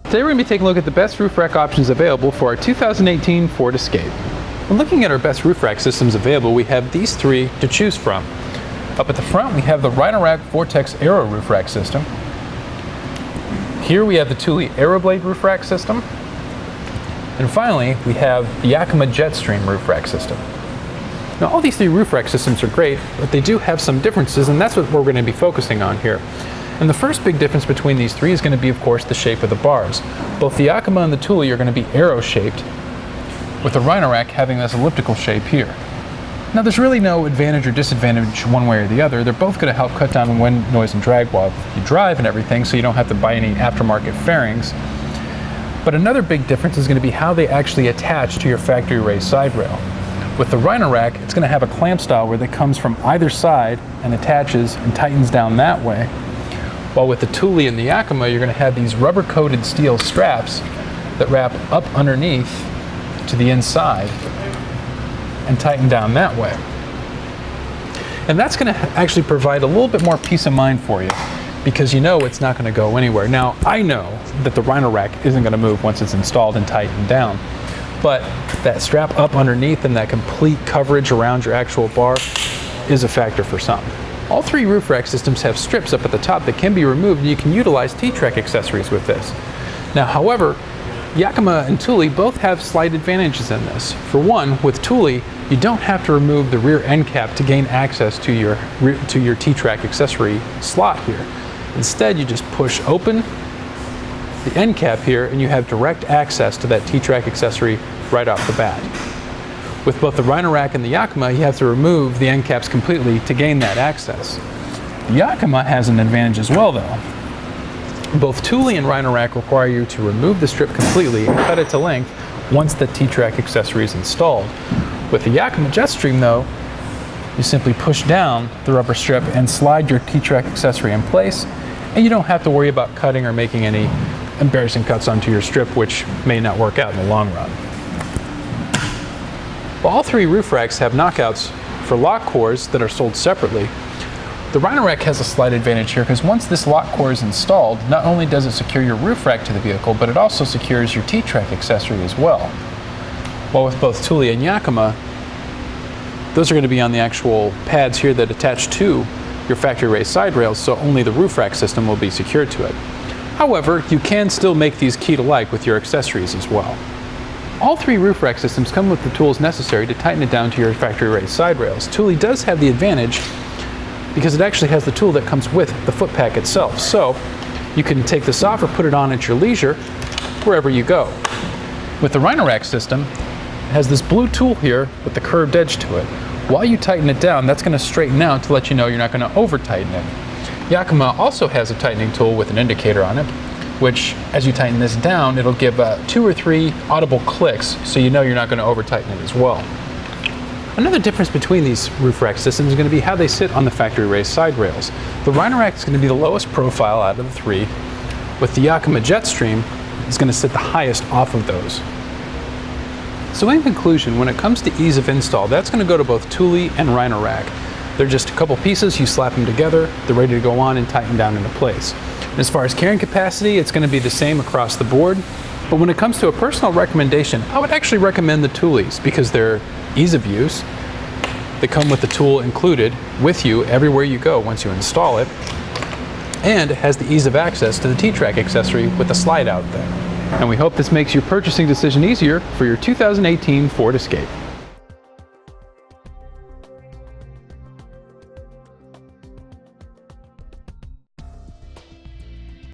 Today we're going to be taking a look at the best roof rack options available for our 2018 Ford Escape. When looking at our best roof rack systems available, we have these three to choose from. Up at the front we have the Rhino-Rack Vortex Aero Roof Rack system. Here we have the Thule AeroBlade Roof Rack system. And finally we have the Yakima JetStream Roof Rack system. Now all these three roof rack systems are great, but they do have some differences, and that's what we're going to be focusing on here. And the first big difference between these three is going to be, of course, the shape of the bars. Both the Yakima and the Thule are going to be arrow-shaped, with the Rhino Rack having this elliptical shape here. Now there's really no advantage or disadvantage one way or the other. They're both going to help cut down on wind, noise, and drag while you drive and everything, so you don't have to buy any aftermarket fairings. But another big difference is going to be how they actually attach to your factory-raised side rail. With the Rhino Rack, it's going to have a clamp style where it comes from either side and attaches and tightens down that way. While with the Thule and the Yakima, you're going to have these rubber-coated steel straps that wrap up underneath to the inside and tighten down that way. And that's going to actually provide a little bit more peace of mind for you, because you know it's not going to go anywhere. Now, I know that the Rhino Rack isn't going to move once it's installed and tightened down, but that strap up underneath and that complete coverage around your actual bar is a factor for some. All three roof rack systems have strips up at the top that can be removed, and you can utilize TTrack Accessories with this. Now, however, Yakima and Thule both have slight advantages in this. For one, with Thule, you don't have to remove the rear end cap to gain access to your TTrack accessory slot here. Instead, you just push open the end cap here and you have direct access to that TTrack accessory right off the bat. With both the Rhino Rack and the Yakima, you have to remove the end caps completely to gain that access. The Yakima has an advantage as well though. Both Thule and Rhino Rack require you to remove the strip completely and cut it to length once the TTrack accessory is installed. With the Yakima JetStream though, you simply push down the rubber strip and slide your TTrack accessory in place, and you don't have to worry about cutting or making any embarrassing cuts onto your strip, which may not work out in the long run. While all three roof racks have knockouts for lock cores that are sold separately, the Rhino Rack has a slight advantage here, because once this lock core is installed, not only does it secure your roof rack to the vehicle, but it also secures your TTrack accessory as well. While with both Thule and Yakima, those are going to be on the actual pads here that attach to your factory-raised side rails, so only the roof rack system will be secured to it. However, you can still make these key-to-like with your accessories as well. All three roof rack systems come with the tools necessary to tighten it down to your factory-raised side rails. Thule does have the advantage because it actually has the tool that comes with the foot pack itself, so you can take this off or put it on at your leisure wherever you go. With the Rhino Rack system, it has this blue tool here with the curved edge to it. While you tighten it down, that's going to straighten out to let you know you're not going to over-tighten it. Yakima also has a tightening tool with an indicator on it, which, as you tighten this down, it'll give 2 or 3 audible clicks, so you know you're not going to over-tighten it as well. Another difference between these roof rack systems is going to be how they sit on the factory-raised side rails. The Rhino Rack is going to be the lowest profile out of the three, with the Yakima JetStream is going to sit the highest off of those. So in conclusion, when it comes to ease of install, that's going to go to both Thule and Rhino Rack. They're just a couple pieces, you slap them together, they're ready to go on and tighten down into place. And as far as carrying capacity, it's going to be the same across the board. But when it comes to a personal recommendation, I would actually recommend the Thules because they're ease of use. They come with the tool included with you everywhere you go once you install it. And it has the ease of access to the TTrack accessory with a slide out there. And we hope this makes your purchasing decision easier for your 2018 Ford Escape.